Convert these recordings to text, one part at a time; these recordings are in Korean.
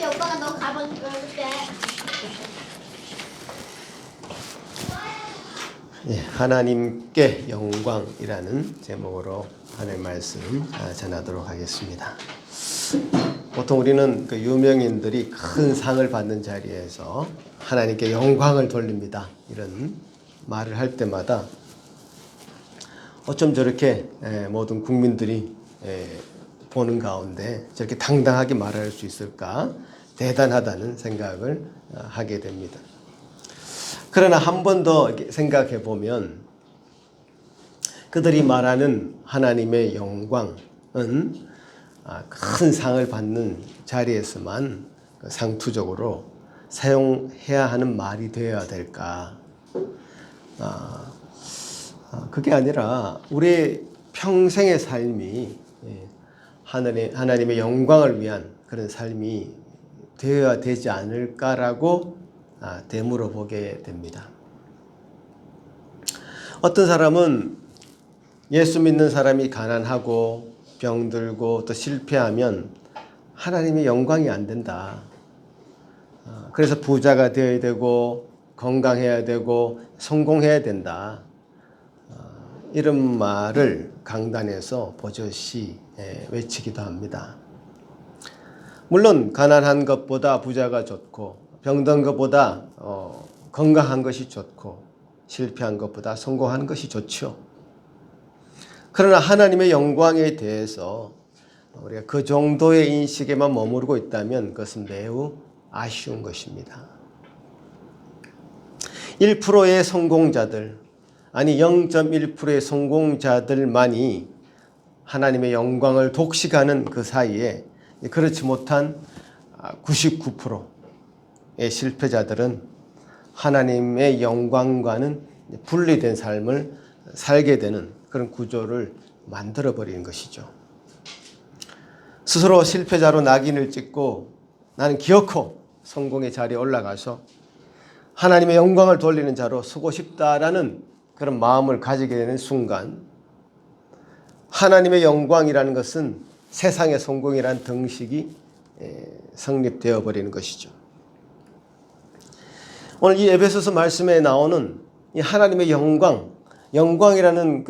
오빠가 너 가방 그때. 예, 하나님께 영광이라는 제목으로 하나님의 말씀 전하도록 하겠습니다. 보통 우리는 그 유명인들이 큰 상을 받는 자리에서 하나님께 영광을 돌립니다. 이런 말을 할 때마다 어쩜 저렇게 모든 국민들이 보는 가운데 저렇게 당당하게 말할 수 있을까? 대단하다는 생각을 하게 됩니다. 그러나 한 번 더 생각해 보면 그들이 말하는 하나님의 영광은 큰 상을 받는 자리에서만 상투적으로 사용해야 하는 말이 되어야 될까? 그게 아니라 우리의 평생의 삶이 하나님의 영광을 위한 그런 삶이 되어야 되지 않을까라고 되물어 보게 됩니다. 어떤 사람은 예수 믿는 사람이 가난하고 병들고 또 실패하면 하나님의 영광이 안 된다. 그래서 부자가 되어야 되고 건강해야 되고 성공해야 된다. 이런 말을 강단에서 버젓이 외치기도 합니다. 물론 가난한 것보다 부자가 좋고 병든 것보다 건강한 것이 좋고 실패한 것보다 성공한 것이 좋죠. 그러나 하나님의 영광에 대해서 우리가 그 정도의 인식에만 머무르고 있다면 그것은 매우 아쉬운 것입니다. 1%의 성공자들, 아니 0.1%의 성공자들만이 하나님의 영광을 독식하는 그 사이에 그렇지 못한 99%의 실패자들은 하나님의 영광과는 분리된 삶을 살게 되는 그런 구조를 만들어버리는 것이죠. 스스로 실패자로 낙인을 찍고 나는 기어코 성공의 자리에 올라가서 하나님의 영광을 돌리는 자로 서고 싶다라는 그런 마음을 가지게 되는 순간 하나님의 영광이라는 것은 세상의 성공이라는 등식이 성립되어 버리는 것이죠. 오늘 이 에베소서 말씀에 나오는 이 하나님의 영광이라는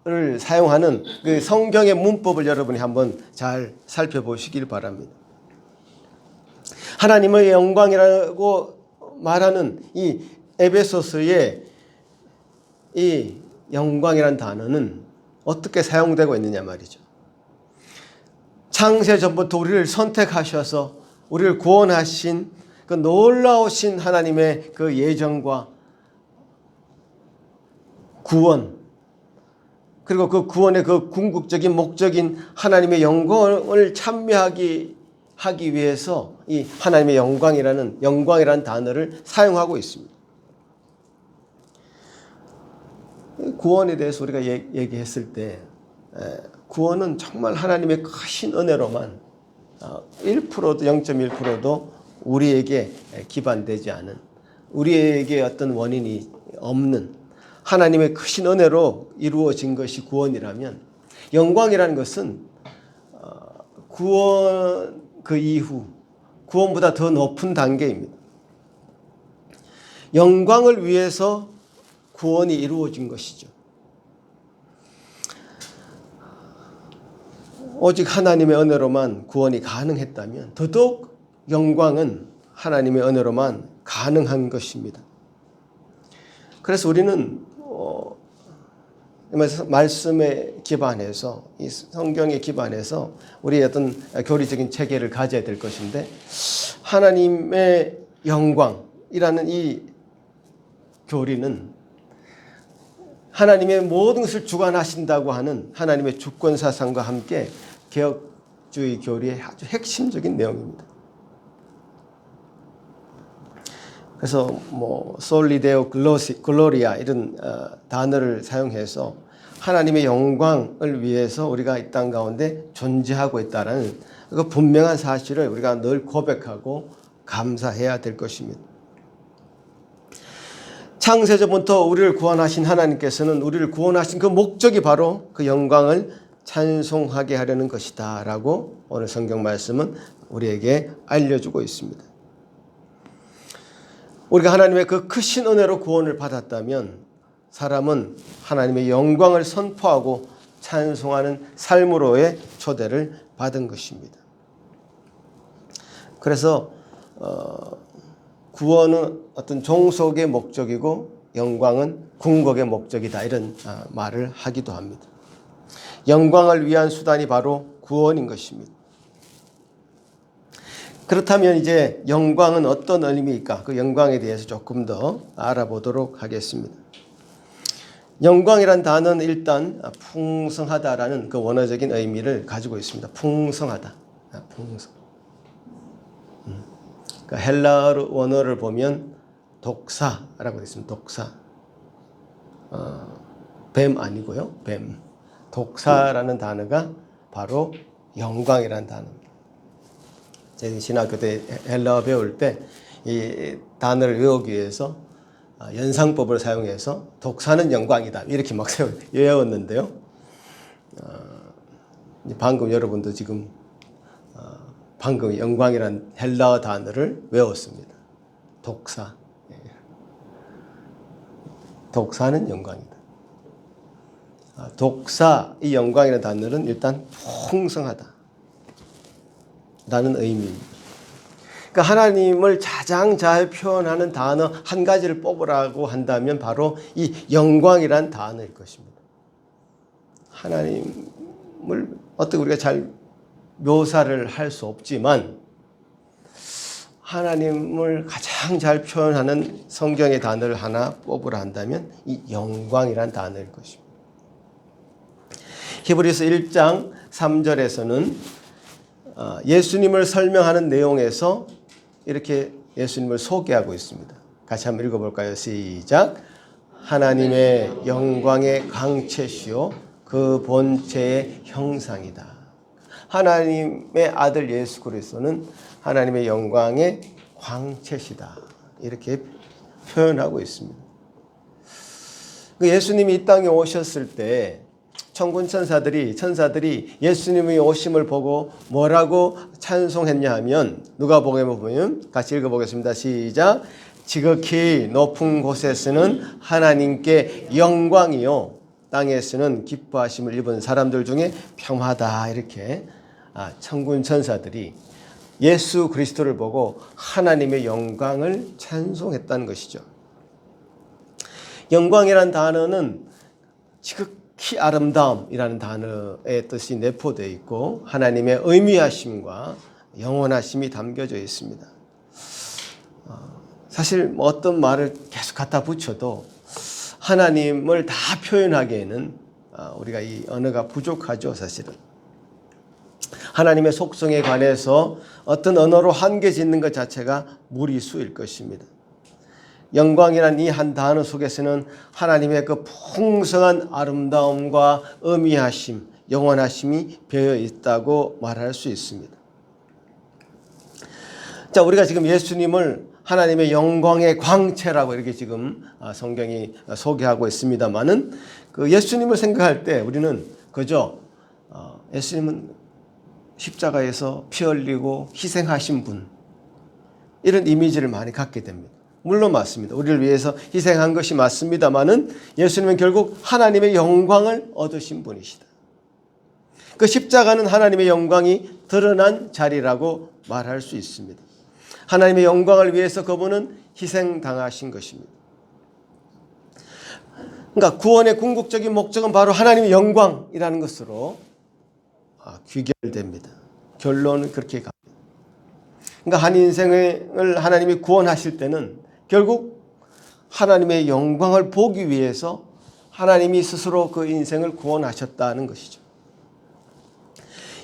를 사용하는 그 성경의 문법을 여러분이 한번 잘 살펴보시길 바랍니다. 하나님의 영광이라고 말하는 이 에베소서의 이 영광이라는 단어는 어떻게 사용되고 있느냐 말이죠. 창세 전부터 우리를 선택하셔서 우리를 구원하신 그 놀라우신 하나님의 그 예정과 구원, 그리고 그 구원의 그 궁극적인 목적인 하나님의 영광을 참여하기 위해서 이 하나님의 영광이라는 단어를 사용하고 있습니다. 구원에 대해서 우리가 얘기했을 때 구원은 정말 하나님의 크신 은혜로만 1%도 0.1%도 우리에게 기반되지 않은, 우리에게 어떤 원인이 없는 하나님의 크신 은혜로 이루어진 것이 구원이라면, 영광이라는 것은 구원 그 이후 구원보다 더 높은 단계입니다. 영광을 위해서 구원이 이루어진 것이죠. 오직 하나님의 은혜로만 구원이 가능했다면 더더욱 영광은 하나님의 은혜로만 가능한 것입니다. 그래서 우리는 말씀에 기반해서, 이 성경에 기반해서 우리의 어떤 교리적인 체계를 가져야 될 것인데, 하나님의 영광이라는 이 교리는 하나님의 모든 것을 주관하신다고 하는 하나님의 주권 사상과 함께 개혁주의 교리의 아주 핵심적인 내용입니다. 그래서 솔리데오 글로리아 이런 단어를 사용해서 하나님의 영광을 위해서 우리가 이 땅 가운데 존재하고 있다는 그 분명한 사실을 우리가 늘 고백하고 감사해야 될 것입니다. 창세전부터 우리를 구원하신 하나님께서는 우리를 구원하신 그 목적이 바로 그 영광을 찬송하게 하려는 것이다 라고 오늘 성경 말씀은 우리에게 알려주고 있습니다. 우리가 하나님의 그 크신 은혜로 구원을 받았다면 사람은 하나님의 영광을 선포하고 찬송하는 삶으로의 초대를 받은 것입니다. 그래서 구원은 어떤 종속의 목적이고 영광은 궁극의 목적이다 이런 말을 하기도 합니다. 영광을 위한 수단이 바로 구원인 것입니다. 그렇다면 이제 영광은 어떤 의미일까? 그 영광에 대해서 조금 더 알아보도록 하겠습니다. 영광이란 단어는 일단 풍성하다라는 그 원어적인 의미를 가지고 있습니다. 풍성하다. 풍성. 그러니까 헬라어 원어를 보면 독사라고 되어 있습니다. 독사. 뱀 아니고요. 뱀. 독사라는 단어가 바로 영광이라는 단어입니다. 제가 신학교 때 헬라어 배울 때 이 단어를 외우기 위해서 연상법을 사용해서 독사는 영광이다 이렇게 막 외웠는데요. 방금 여러분도 지금 방금 영광이란 헬라어 단어를 외웠습니다. 독사. 독사는 영광이다. 독사, 이 영광이라는 단어는 일단 풍성하다 라는 의미입니다. 그러니까 하나님을 가장 잘 표현하는 단어 한 가지를 뽑으라고 한다면 바로 이 영광이란 단어일 것입니다. 하나님을 어떻게 우리가 잘 묘사를 할 수 없지만 하나님을 가장 잘 표현하는 성경의 단어를 하나 뽑으라 한다면 이 영광이란 단어일 것입니다. 히브리서 1장 3절에서는 예수님을 설명하는 내용에서 이렇게 예수님을 소개하고 있습니다. 같이 한번 읽어볼까요? 시작. 하나님의 영광의 광채시요 그 본체의 형상이다. 하나님의 아들 예수 그리스도는 하나님의 영광의 광채시다. 이렇게 표현하고 있습니다. 예수님이 이 땅에 오셨을 때 천군 천사들이 예수님의 오심을 보고 뭐라고 찬송했냐 하면 누가복음에 보면 같이 읽어보겠습니다. 시작. 지극히 높은 곳에서는 하나님께 영광이요 땅에서는 기뻐하심을 입은 사람들 중에 평화다. 이렇게 천군 천사들이 예수 그리스도를 보고 하나님의 영광을 찬송했다는 것이죠. 영광이란 단어는 지극히 아름다움이라는 단어의 뜻이 내포되어 있고 하나님의 의미하심과 영원하심이 담겨져 있습니다. 사실 어떤 말을 계속 갖다 붙여도 하나님을 다 표현하기에는 우리가 이 언어가 부족하죠, 사실은. 하나님의 속성에 관해서 어떤 언어로 한계 짓는 것 자체가 무리수일 것입니다. 영광이란 이 한 단어 속에서는 하나님의 그 풍성한 아름다움과 의미하심, 영원하심이 배어 있다고 말할 수 있습니다. 자, 우리가 지금 예수님을 하나님의 영광의 광채라고 이렇게 지금 성경이 소개하고 있습니다만은 그 예수님을 생각할 때 우리는 그저 예수님은 십자가에서 피 흘리고 희생하신 분 이런 이미지를 많이 갖게 됩니다. 물론 맞습니다. 우리를 위해서 희생한 것이 맞습니다만은 예수님은 결국 하나님의 영광을 얻으신 분이시다. 그 십자가는 하나님의 영광이 드러난 자리라고 말할 수 있습니다. 하나님의 영광을 위해서 그분은 희생당하신 것입니다. 그러니까 구원의 궁극적인 목적은 바로 하나님의 영광이라는 것으로 귀결됩니다. 결론은 그렇게 갑니다. 그러니까 한 인생을 하나님이 구원하실 때는 결국 하나님의 영광을 보기 위해서 하나님이 스스로 그 인생을 구원하셨다는 것이죠.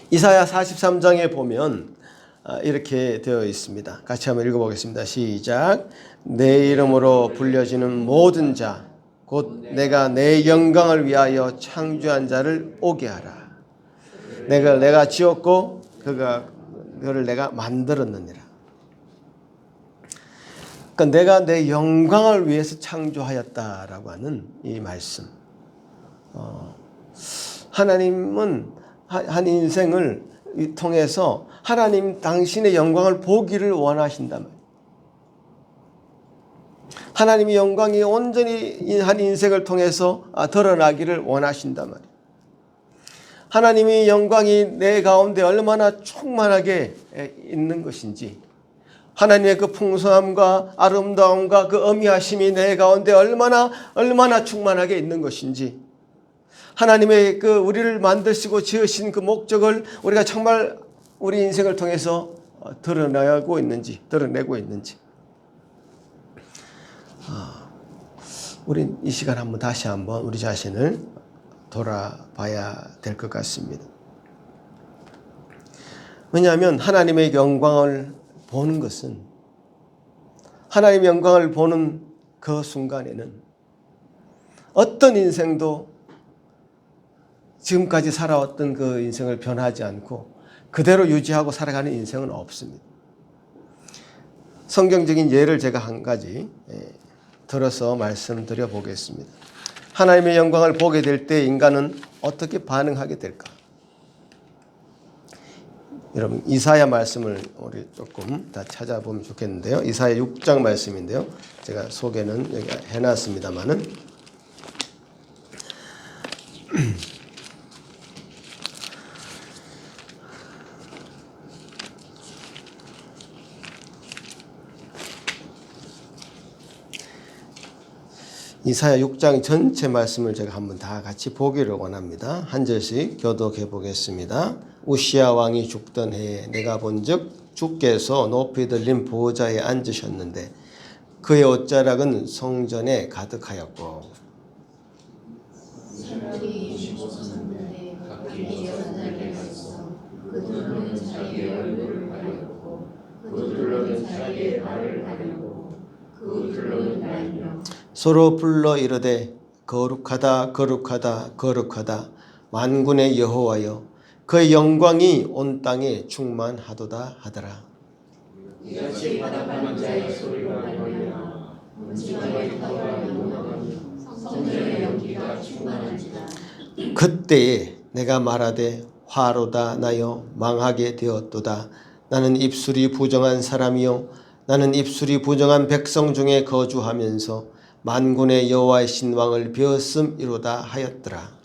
이사야 43장에 보면 이렇게 되어 있습니다. 같이 한번 읽어보겠습니다. 시작. 내 이름으로 불려지는 모든 자, 곧 내가 내 영광을 위하여 창조한 자를 오게 하라. 내가 지었고 그를 내가 만들었느니라. 그러니까 내가 내 영광을 위해서 창조하였다라고 하는 이 말씀. 하나님은 한 인생을 통해서 하나님 당신의 영광을 보기를 원하신단 말이에요. 하나님의 영광이 온전히 한 인생을 통해서 드러나기를 원하신단 말이에요. 하나님의 영광이 내 가운데 얼마나 충만하게 있는 것인지, 하나님의 그 풍성함과 아름다움과 그 어미하심이 내 가운데 얼마나 충만하게 있는 것인지, 하나님의 그 우리를 만드시고 지으신 그 목적을 우리가 정말 우리 인생을 통해서 드러내고 있는지, 우리 이 시간 다시 한번 우리 자신을 돌아봐야 될 것 같습니다. 왜냐하면 하나님의 영광을 보는 것은, 하나님의 영광을 보는 그 순간에는 어떤 인생도 지금까지 살아왔던 그 인생을 변하지 않고 그대로 유지하고 살아가는 인생은 없습니다. 성경적인 예를 제가 한 가지 들어서 말씀드려 보겠습니다. 하나님의 영광을 보게 될 때 인간은 어떻게 반응하게 될까? 여러분, 이사야 말씀을 우리 조금 다 찾아보면 좋겠는데요. 이사야 6장 말씀인데요. 제가 소개는 여기 해놨습니다만은 이사야 6장 전체 말씀을 제가 한번 다 같이 보기를 원합니다. 한 절씩 교독해 보겠습니다. 우시야 왕이 죽던 해에 내가 본즉 주께서 높이 들린 보좌에 앉으셨는데 그의 옷자락은 성전에 가득하였고 서로 불러 이르되 거룩하다 거룩하다 거룩하다 만군의 여호와여 그의 영광이 온 땅에 충만하도다 하더라. 이같이 바닥하는 자의 소리가 말미암아 문지방의 타와 영광은 성전의 연기가 충만한지라. 그때에 내가 말하되 화로다 나여 망하게 되었도다. 나는 입술이 부정한 사람이요 나는 입술이 부정한 백성 중에 거주하면서 만군의 여호와의 신왕을 베었음이로다 하였더라.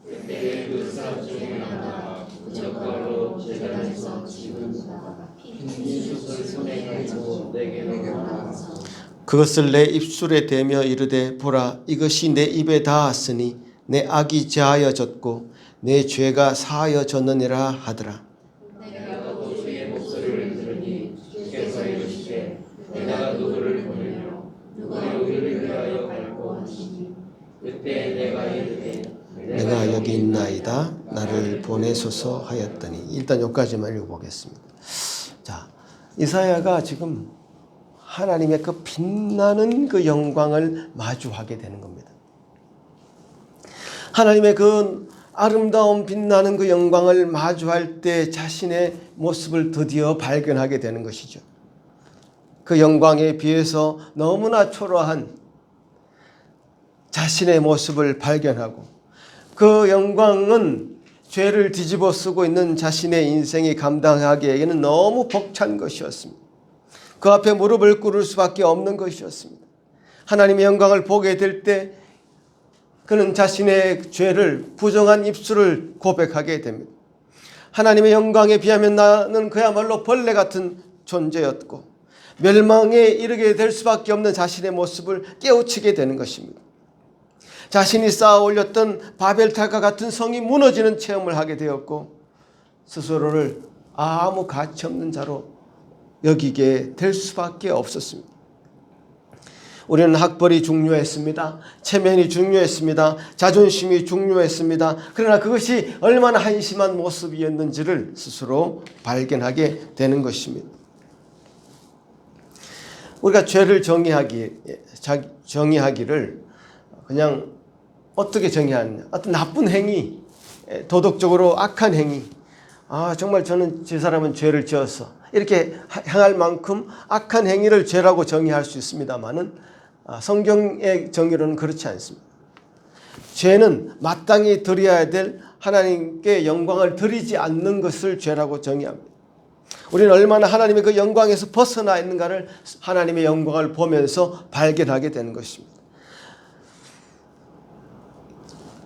그때에 그 사람 중에 하나가 부적과로 제단에서 집은다가 흰수술 손에 가지고 내게로 나와서 그것을 내 입술에 대며 이르되 보라 이것이 내 입에 닿았으니 내 악이 제하여졌고 내 죄가 사하여졌느니라 하더라. 내가 또 주의 목소리를 들으니 주께서 이르시되 내가 누구를 보내며 누가 우리를 위하여 갈고 하시니 그때 내가 이르되 내가 여기 있나이다 나를 보내소서 하였더니. 일단 여기까지만 읽어보겠습니다. 자, 이사야가 지금 하나님의 그 빛나는 그 영광을 마주하게 되는 겁니다. 하나님의 그 아름다운 빛나는 그 영광을 마주할 때 자신의 모습을 드디어 발견하게 되는 것이죠. 그 영광에 비해서 너무나 초라한 자신의 모습을 발견하고 그 영광은 죄를 뒤집어 쓰고 있는 자신의 인생이 감당하기에는 너무 벅찬 것이었습니다. 그 앞에 무릎을 꿇을 수밖에 없는 것이었습니다. 하나님의 영광을 보게 될 때 그는 자신의 죄를 부정한 입술을 고백하게 됩니다. 하나님의 영광에 비하면 나는 그야말로 벌레 같은 존재였고 멸망에 이르게 될 수밖에 없는 자신의 모습을 깨우치게 되는 것입니다. 자신이 쌓아 올렸던 바벨탑과 같은 성이 무너지는 체험을 하게 되었고 스스로를 아무 가치 없는 자로 여기게 될 수밖에 없었습니다. 우리는 학벌이 중요했습니다. 체면이 중요했습니다. 자존심이 중요했습니다. 그러나 그것이 얼마나 한심한 모습이었는지를 스스로 발견하게 되는 것입니다. 우리가 죄를 정의하기를 그냥 어떻게 정의하느냐. 어떤 나쁜 행위, 도덕적으로 악한 행위. 정말 저는 저 사람은 죄를 지었어. 이렇게 행할 만큼 악한 행위를 죄라고 정의할 수 있습니다만은 성경의 정의로는 그렇지 않습니다. 죄는 마땅히 드려야 될 하나님께 영광을 드리지 않는 것을 죄라고 정의합니다. 우리는 얼마나 하나님의 그 영광에서 벗어나 있는가를 하나님의 영광을 보면서 발견하게 되는 것입니다.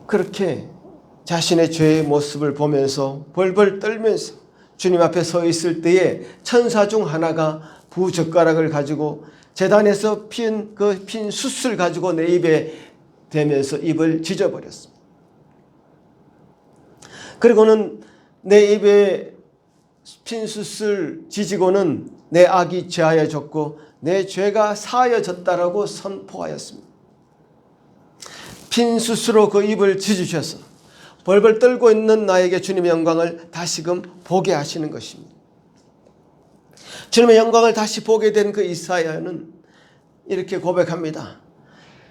그렇게 자신의 죄의 모습을 보면서 벌벌 떨면서 주님 앞에 서 있을 때에 천사 중 하나가 부젓가락을 가지고 제단에서 핀 숯을 가지고 내 입에 대면서 입을 찢어버렸습니다. 그리고는 내 입에 핀 숯을 지지고는 내 악이 제하여졌고 내 죄가 사하여졌다라고 선포하였습니다. 핀 숯으로 그 입을 찢으셔서 벌벌 떨고 있는 나에게 주님의 영광을 다시금 보게 하시는 것입니다. 주님의 영광을 다시 보게 된 그 이사야는 이렇게 고백합니다.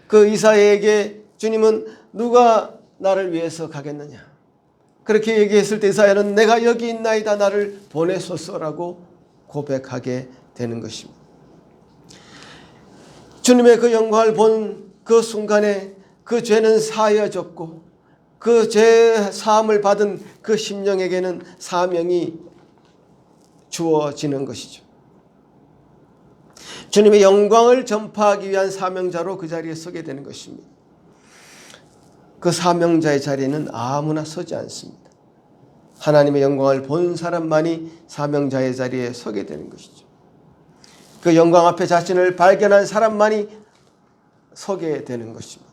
그 이사야에게 주님은 누가 나를 위해서 가겠느냐? 그렇게 얘기했을 때 이사야는 내가 여기 있나이다 나를 보내소서라고 고백하게 되는 것입니다. 주님의 그 영광을 본 그 순간에 그 죄는 사하여졌고 그 죄 사함을 받은 그 심령에게는 사명이 주어지는 것이죠. 주님의 영광을 전파하기 위한 사명자로 그 자리에 서게 되는 것입니다. 그 사명자의 자리에는 아무나 서지 않습니다. 하나님의 영광을 본 사람만이 사명자의 자리에 서게 되는 것이죠. 그 영광 앞에 자신을 발견한 사람만이 서게 되는 것입니다.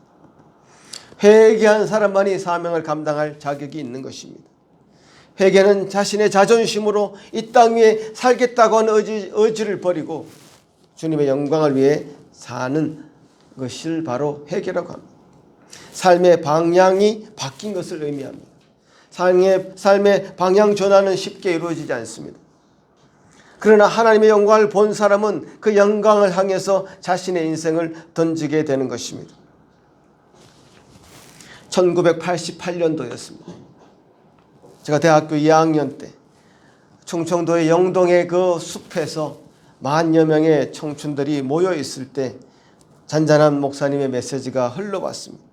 회개한 사람만이 사명을 감당할 자격이 있는 것입니다. 회개는 자신의 자존심으로 이 땅 위에 살겠다고 하는 의지를 버리고 주님의 영광을 위해 사는 것을 바로 회개라고 합니다. 삶의 방향이 바뀐 것을 의미합니다. 삶의 방향 전환은 쉽게 이루어지지 않습니다. 그러나 하나님의 영광을 본 사람은 그 영광을 향해서 자신의 인생을 던지게 되는 것입니다. 1988년도였습니다. 제가 대학교 2학년 때 충청도의 영동의 그 숲에서 10,000여 명의 청춘들이 모여 있을 때 잔잔한 목사님의 메시지가 흘러왔습니다.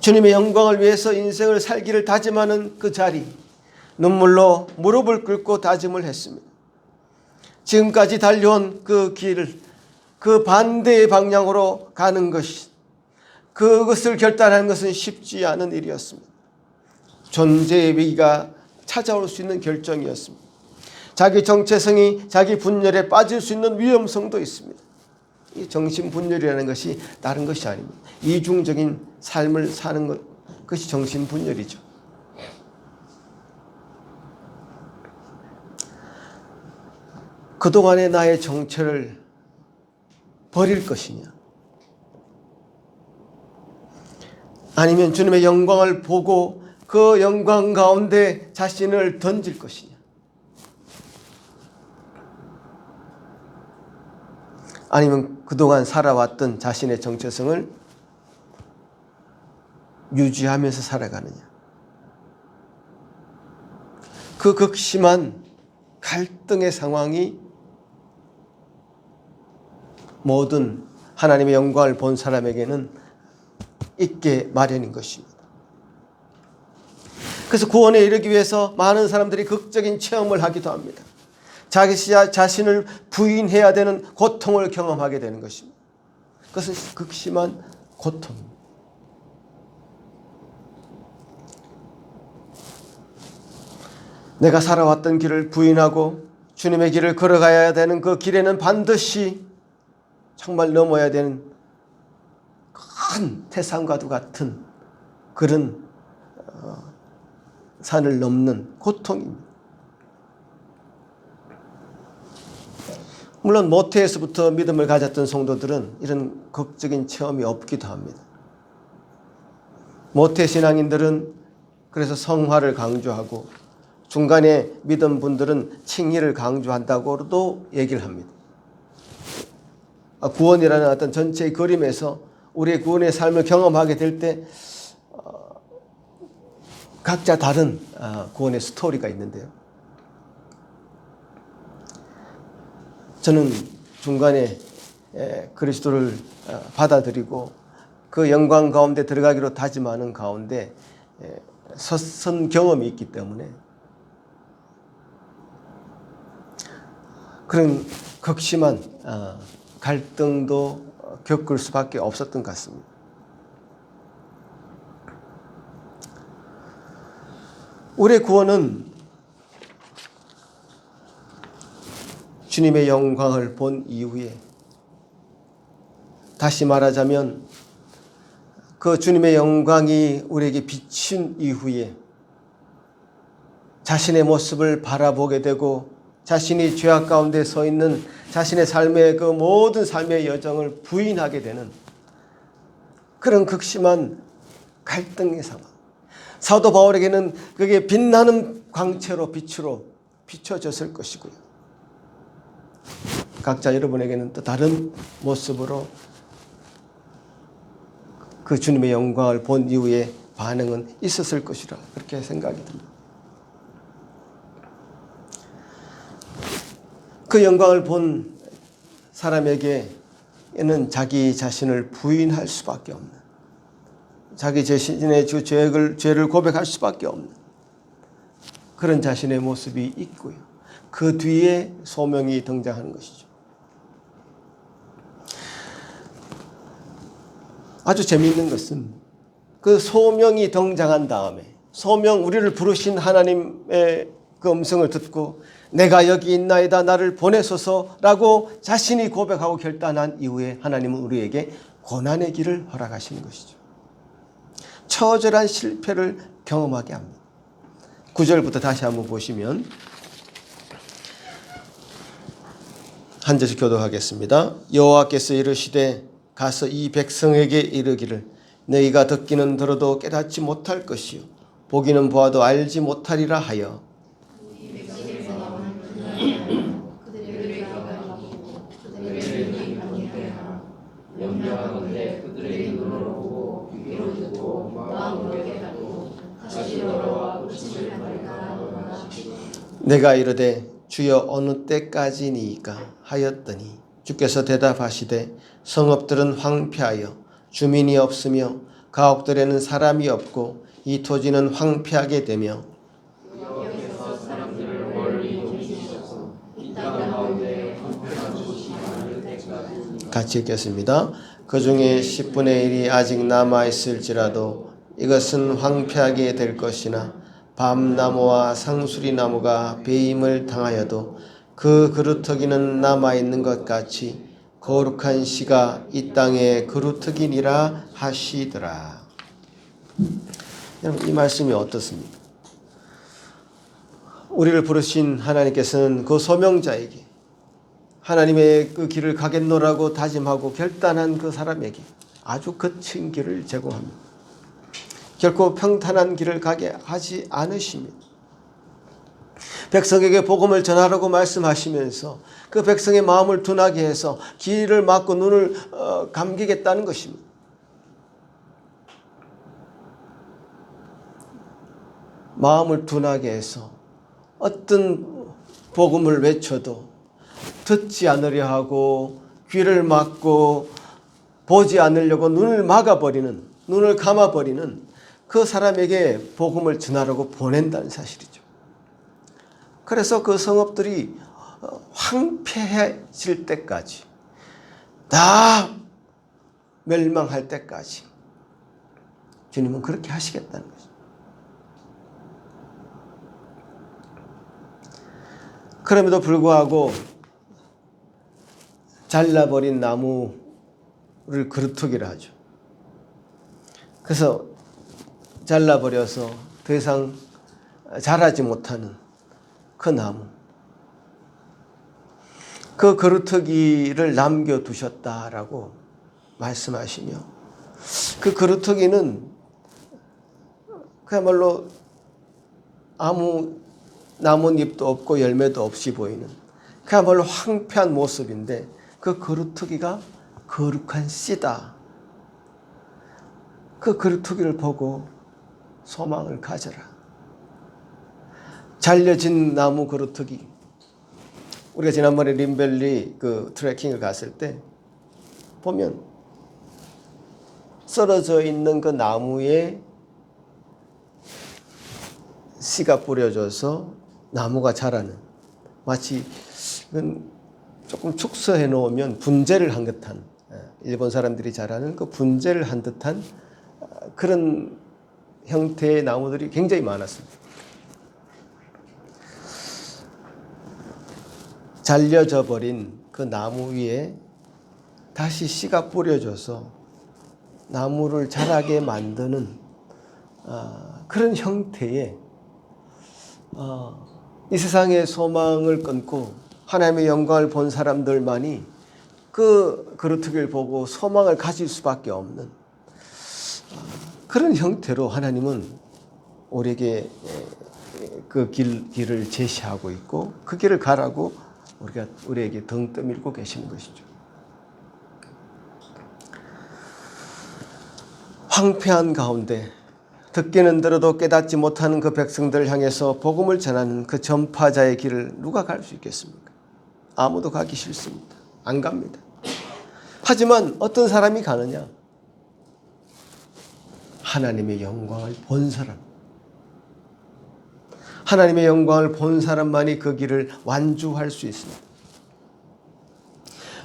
주님의 영광을 위해서 인생을 살기를 다짐하는 그 자리, 눈물로 무릎을 꿇고 다짐을 했습니다. 지금까지 달려온 그 길을 그 반대의 방향으로 가는 것이 그것을 결단하는 것은 쉽지 않은 일이었습니다. 존재의 위기가 찾아올 수 있는 결정이었습니다. 자기 정체성이 자기 분열에 빠질 수 있는 위험성도 있습니다. 이 정신분열이라는 것이 다른 것이 아닙니다. 이중적인 삶을 사는 것이 정신분열이죠. 그동안의 나의 정체를 버릴 것이냐? 아니면 주님의 영광을 보고 그 영광 가운데 자신을 던질 것이냐? 아니면 그동안 살아왔던 자신의 정체성을 유지하면서 살아가느냐? 그 극심한 갈등의 상황이 모든 하나님의 영광을 본 사람에게는 있게 마련인 것입니다. 그래서 구원에 이르기 위해서 많은 사람들이 극적인 체험을 하기도 합니다. 자기 자신을 부인해야 되는 고통을 경험하게 되는 것입니다. 그것은 극심한 고통입니다. 내가 살아왔던 길을 부인하고 주님의 길을 걸어가야 되는 그 길에는 반드시 정말 넘어야 되는 큰 태산과도 같은 그런 산을 넘는 고통입니다. 물론 모태에서부터 믿음을 가졌던 성도들은 이런 극적인 체험이 없기도 합니다. 모태 신앙인들은 그래서 성화를 강조하고 중간에 믿은 분들은 칭의를 강조한다고도 얘기를 합니다. 구원이라는 어떤 전체의 그림에서 우리의 구원의 삶을 경험하게 될 때 각자 다른 구원의 스토리가 있는데요. 저는 중간에 그리스도를 받아들이고 그 영광 가운데 들어가기로 다짐하는 가운데 섰선 경험이 있기 때문에 그런 극심한 갈등도 겪을 수밖에 없었던 것 같습니다. 우리의 구원은 주님의 영광을 본 이후에, 다시 말하자면 그 주님의 영광이 우리에게 비친 이후에 자신의 모습을 바라보게 되고 자신이 죄악 가운데 서 있는 자신의 삶의 그 모든 삶의 여정을 부인하게 되는 그런 극심한 갈등의 상황. 사도 바울에게는 그게 빛나는 광채로 빛으로 비춰졌을 것이고요. 각자 여러분에게는 또 다른 모습으로 그 주님의 영광을 본 이후에 반응은 있었을 것이라 그렇게 생각이 듭니다. 그 영광을 본 사람에게는 자기 자신을 부인할 수밖에 없는, 자기 자신의 죄를 고백할 수밖에 없는 그런 자신의 모습이 있고요. 그 뒤에 소명이 등장하는 것이죠. 아주 재미있는 것은 그 소명이 등장한 다음에, 소명, 우리를 부르신 하나님의 그 음성을 듣고 내가 여기 있나이다 나를 보내소서라고 자신이 고백하고 결단한 이후에 하나님은 우리에게 고난의 길을 허락하시는 것이죠. 처절한 실패를 경험하게 합니다. 9절부터 다시 한번 보시면 한 절씩 교독하겠습니다. 여호와께서 이르시되 가서 이 백성에게 이르기를 너희가 듣기는 들어도 깨닫지 못할 것이요 보기는 보아도 알지 못하리라 하여 염려하건대 그들의 눈으로 보고 귀로 듣고 마음으로 깨닫고 다시 돌아와 고침을 받을까 원하시고 내가 이르되 주여 어느 때까지니이까 하였더니 주께서 대답하시되 성읍들은 황폐하여 주민이 없으며 가옥들에는 사람이 없고 이 토지는 황폐하게 되며 여호와께서 사람들을 멀리 옮기셔서 이 땅 가운데 황폐한 곳이 많을 때까지. 같이 읽겠습니다. 그 중에 10분의 1이 아직 남아있을지라도 이것은 황폐하게 될 것이나 밤나무와 상수리나무가 배임을 당하여도 그 그루터기는 남아있는 것 같이 거룩한 씨가 이 땅에 그루터기니라 하시더라. 여러분, 이 말씀이 어떻습니까? 우리를 부르신 하나님께서는 그 소명자에게, 하나님의 그 길을 가겠노라고 다짐하고 결단한 그 사람에게 아주 거친 길을 제공합니다. 결코 평탄한 길을 가게 하지 않으십니다. 백성에게 복음을 전하라고 말씀하시면서 그 백성의 마음을 둔하게 해서 길을 막고 눈을 감기겠다는 것입니다. 마음을 둔하게 해서 어떤 복음을 외쳐도 듣지 않으려 하고 귀를 막고 보지 않으려고 눈을 막아버리는, 눈을 감아버리는 그 사람에게 복음을 전하라고 보낸다는 사실이죠. 그래서 그 성읍들이 황폐해질 때까지, 다 멸망할 때까지 주님은 그렇게 하시겠다는 거죠. 그럼에도 불구하고 잘라버린 나무를 그루터기라 하죠. 그래서 잘라버려서 더 이상 자라지 못하는 그 나무, 그 그루터기를 남겨두셨다라고 말씀하시며, 그 그루터기는 그야말로 아무 나뭇잎도 없고 열매도 없이 보이는 그야말로 황폐한 모습인데, 그 그루터기가 거룩한 씨다. 그 그루터기를 보고 소망을 가져라. 잘려진 나무 그루터기. 우리가 지난번에 림벨리 그 트레킹을 갔을 때 보면 쓰러져 있는 그 나무에 씨가 뿌려져서 나무가 자라는, 마치 조금 축소해 놓으면 분재를 한 듯한, 일본 사람들이 잘하는 그 분재를 한 듯한 그런 형태의 나무들이 굉장히 많았습니다. 잘려져 버린 그 나무 위에 다시 씨가 뿌려져서 나무를 자라게 만드는 그런 형태의, 이 세상의 소망을 끊고 하나님의 영광을 본 사람들만이 그 그루터기를 보고 소망을 가질 수밖에 없는 그런 형태로 하나님은 우리에게 그 길을 제시하고 있고, 그 길을 가라고 우리에게 등 떠밀고 계시는 것이죠. 황폐한 가운데 듣기는 들어도 깨닫지 못하는 그 백성들을 향해서 복음을 전하는 그 전파자의 길을 누가 갈 수 있겠습니까? 아무도 가기 싫습니다. 안 갑니다. 하지만 어떤 사람이 가느냐? 하나님의 영광을 본 사람. 하나님의 영광을 본 사람만이 그 길을 완주할 수 있습니다.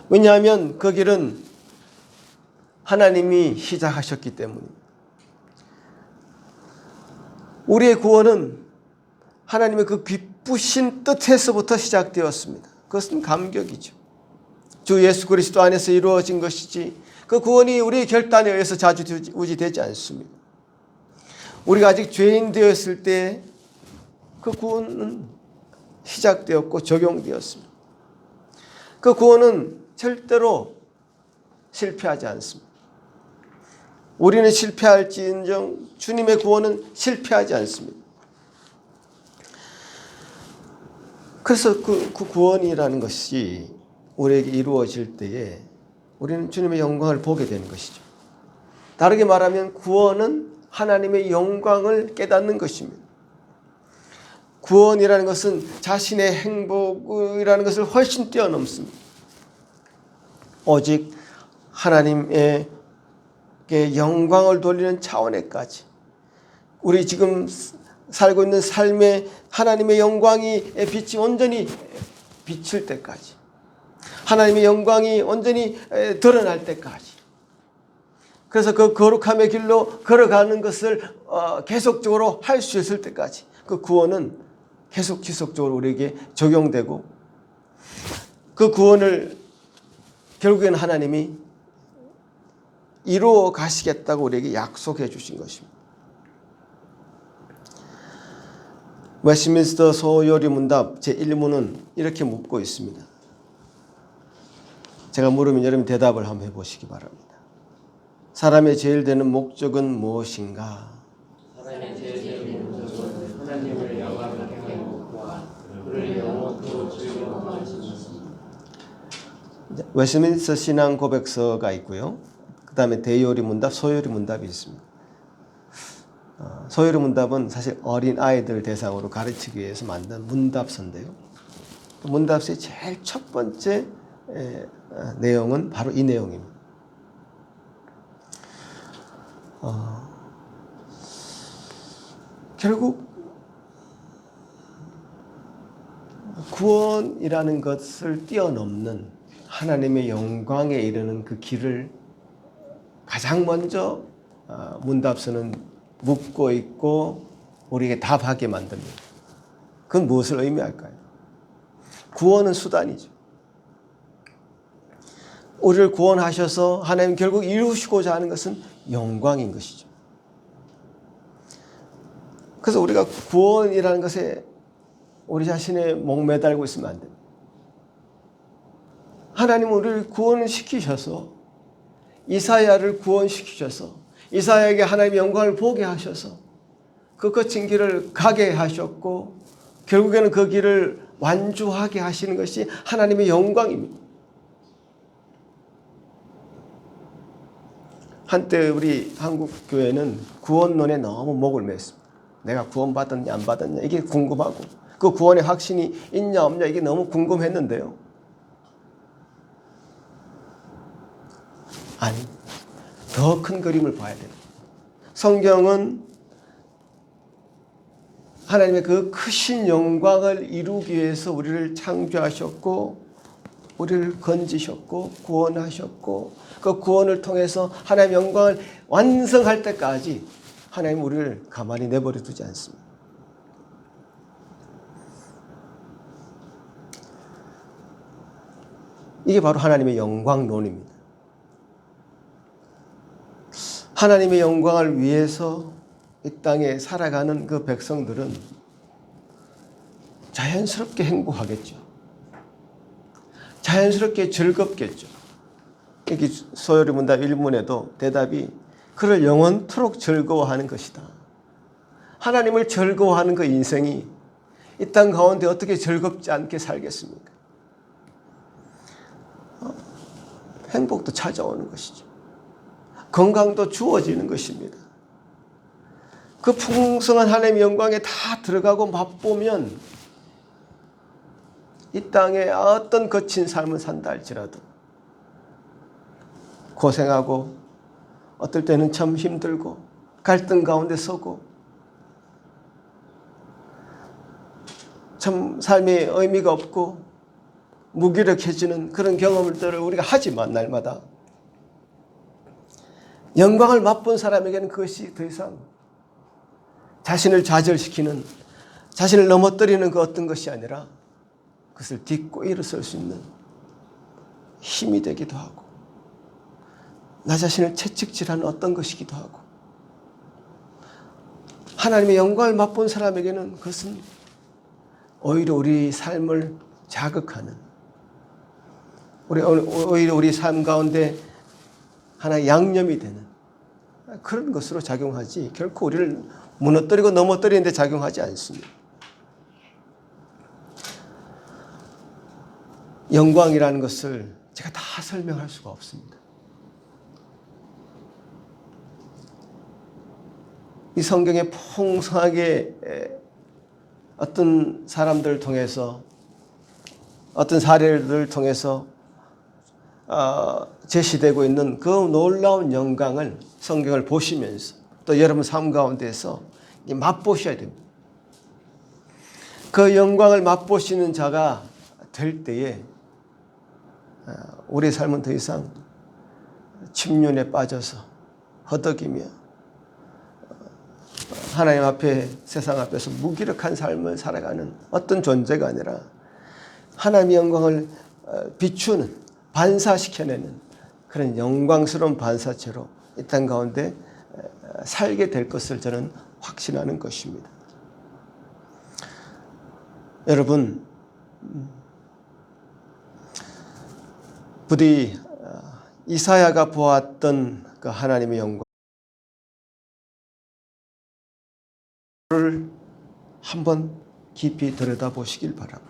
왜냐하면 그 길은 하나님이 시작하셨기 때문입니다. 우리의 구원은 하나님의 그 기쁘신 뜻에서부터 시작되었습니다. 그것은 감격이죠. 주 예수 그리스도 안에서 이루어진 것이지, 그 구원이 우리의 결단에 의해서 좌지우지되지 않습니다. 우리가 아직 죄인 되었을 때 그 구원은 시작되었고 적용되었습니다. 그 구원은 절대로 실패하지 않습니다. 우리는 실패할지언정 주님의 구원은 실패하지 않습니다. 그래서 그 구원이라는 것이 우리에게 이루어질 때에 우리는 주님의 영광을 보게 되는 것이죠. 다르게 말하면 구원은 하나님의 영광을 깨닫는 것입니다. 구원이라는 것은 자신의 행복이라는 것을 훨씬 뛰어넘습니다. 오직 하나님의 영광을 돌리는 차원에까지, 우리 지금 살고 있는 삶에 하나님의 영광이 빛이 온전히 비칠 때까지, 하나님의 영광이 온전히 드러날 때까지, 그래서 그 거룩함의 길로 걸어가는 것을 계속적으로 할 수 있을 때까지 그 구원은 계속 지속적으로 우리에게 적용되고, 그 구원을 결국에는 하나님이 이루어 가시겠다고 우리에게 약속해 주신 것입니다. 웨스트민스터 소요리문답 제1문은 이렇게 묻고 있습니다. 제가 물으면 여러분이 대답을 한번 해보시기 바랍니다. 사람의 제일 되는 목적은 무엇인가? 사람의 제일 목적은 하나님을 영광하게 하는 것과 그를 영원토록 즐거워하는 것입니다. 웨스트민스터 신앙 고백서가 있고요. 그 다음에 대요리 문답, 소요리 문답이 있습니다. 소요리 문답은 사실 어린 아이들 대상으로 가르치기 위해서 만든 문답서인데요. 문답서의 제일 첫 번째 내용은 바로 이 내용입니다. 결국 구원이라는 것을 뛰어넘는 하나님의 영광에 이르는 그 길을 가장 먼저 문답서는 묻고 있고 우리에게 답하게 만듭니다. 그건 무엇을 의미할까요? 구원은 수단이죠. 우리를 구원하셔서 하나님 결국 이루시고자 하는 것은 영광인 것이죠. 그래서 우리가 구원이라는 것에 우리 자신의 목매달고 있으면 안 됩니다. 하나님은 우리를 구원시키셔서, 이사야를 구원시키셔서, 이사야에게 하나님의 영광을 보게 하셔서 그 거친 길을 가게 하셨고, 결국에는 그 길을 완주하게 하시는 것이 하나님의 영광입니다. 한때 우리 한국 교회는 구원론에 너무 목을 맸습니다. 내가 구원받았냐 안 받았냐 이게 궁금하고, 그 구원의 확신이 있냐 없냐 이게 너무 궁금했는데요. 아니, 더 큰 그림을 봐야 됩니다. 성경은 하나님의 그 크신 영광을 이루기 위해서 우리를 창조하셨고 우리를 건지셨고 구원하셨고 그 구원을 통해서 하나님의 영광을 완성할 때까지 하나님 우리를 가만히 내버려 두지 않습니다. 이게 바로 하나님의 영광론입니다. 하나님의 영광을 위해서 이 땅에 살아가는 그 백성들은 자연스럽게 행복하겠죠. 자연스럽게 즐겁겠죠. 여기 소요리 문답 1문에도 대답이 그를 영원토록 즐거워하는 것이다. 하나님을 즐거워하는 그 인생이 이 땅 가운데 어떻게 즐겁지 않게 살겠습니까? 행복도 찾아오는 것이죠. 건강도 주어지는 것입니다. 그 풍성한 하나님의 영광에 다 들어가고 맛보면 이 땅에 어떤 거친 삶을 산다 할지라도 고생하고 어떨 때는 참 힘들고 갈등 가운데 서고 참 삶에 의미가 없고 무기력해지는 그런 경험들을 우리가 하지만 날마다 영광을 맛본 사람에게는 그것이 더 이상 자신을 좌절시키는 자신을 넘어뜨리는 그 어떤 것이 아니라 그것을 딛고 일어설 수 있는 힘이 되기도 하고 나 자신을 채찍질하는 어떤 것이기도 하고 하나님의 영광을 맛본 사람에게는 그것은 오히려 우리 삶을 자극하는 오히려 우리 삶 가운데 하나의 양념이 되는 그런 것으로 작용하지 결코 우리를 무너뜨리고 넘어뜨리는 데 작용하지 않습니다. 영광이라는 것을 제가 다 설명할 수가 없습니다. 이 성경에 풍성하게 어떤 사람들을 통해서 어떤 사례를 통해서 제시되고 있는 그 놀라운 영광을 성경을 보시면서 또 여러분 삶 가운데서 맛보셔야 됩니다. 그 영광을 맛보시는 자가 될 때에 우리의 삶은 더 이상 침륜에 빠져서 허덕이며 하나님 앞에 세상 앞에서 무기력한 삶을 살아가는 어떤 존재가 아니라 하나님의 영광을 비추는 반사시켜내는 그런 영광스러운 반사체로 이 땅 가운데 살게 될 것을 저는 확신하는 것입니다. 여러분 부디 이사야가 보았던 그 하나님의 영광을 한번 깊이 들여다보시길 바랍니다.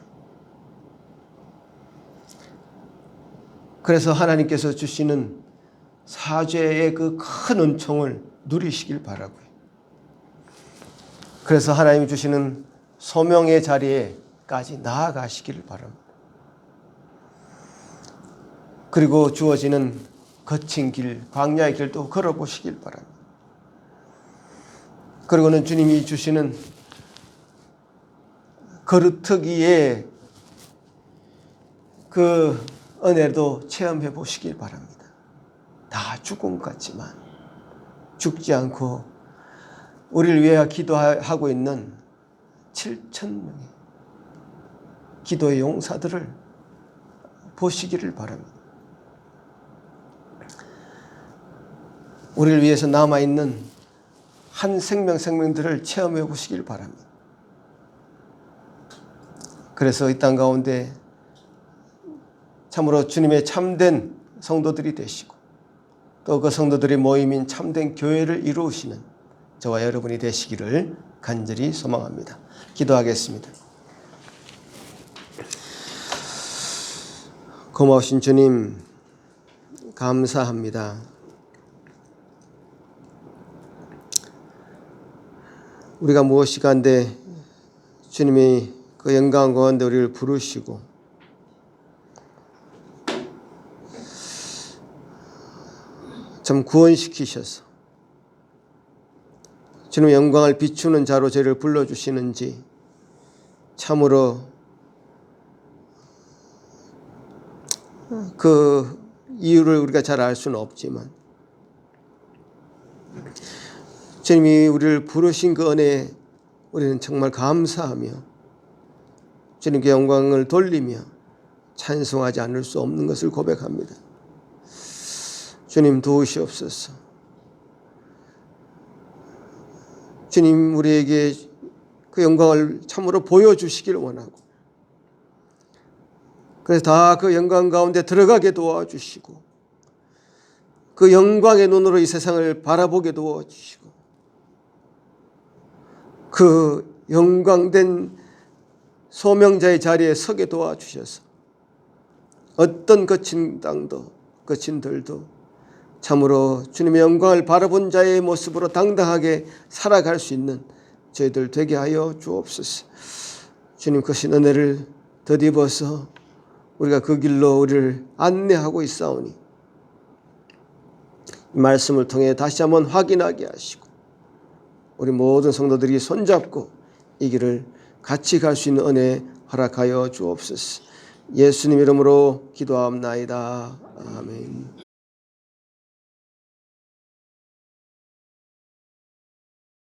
그래서 하나님께서 주시는 사죄의 그 큰 은총을 누리시길 바라고요. 그래서 하나님이 주시는 소명의 자리에까지 나아가시기를 바랍니다. 그리고 주어지는 거친 길, 광야의 길도 걸어보시길 바랍니다. 그리고는 주님이 주시는 거르트기에 그 은혜도 체험해 보시길 바랍니다. 다 죽은 것 같지만 죽지 않고 우리를 위해 기도하고 있는 7,000명의 기도의 용사들을 보시기를 바랍니다. 우리를 위해서 남아있는 한 생명들을 체험해 보시길 바랍니다. 그래서 이 땅 가운데 참으로 주님의 참된 성도들이 되시고 또 그 성도들의 모임인 참된 교회를 이루시는 저와 여러분이 되시기를 간절히 소망합니다. 기도하겠습니다. 고마우신 주님 감사합니다. 우리가 무엇이 간데 주님이 그 영광 가운데 우리를 부르시고 참 구원시키셔서 주님의 영광을 비추는 자로 저희를 불러주시는지 참으로 그 이유를 우리가 잘 알 수는 없지만 주님이 우리를 부르신 그 은혜에 우리는 정말 감사하며 주님께 영광을 돌리며 찬송하지 않을 수 없는 것을 고백합니다. 주님 도우시옵소서. 주님 우리에게 그 영광을 참으로 보여주시길 원하고 그래서 다 그 영광 가운데 들어가게 도와주시고 그 영광의 눈으로 이 세상을 바라보게 도와주시고 그 영광된 소명자의 자리에 서게 도와주셔서 어떤 거친 땅도 거친 들도 참으로 주님의 영광을 바라본 자의 모습으로 당당하게 살아갈 수 있는 저희들 되게 하여 주옵소서. 주님 크신 은혜를 덧입어서 우리가 그 길로 우리를 안내하고 있사오니 이 말씀을 통해 다시 한번 확인하게 하시고 우리 모든 성도들이 손잡고 이 길을 같이 갈 수 있는 은혜 허락하여 주옵소서. 예수님 이름으로 기도하옵나이다. 아멘.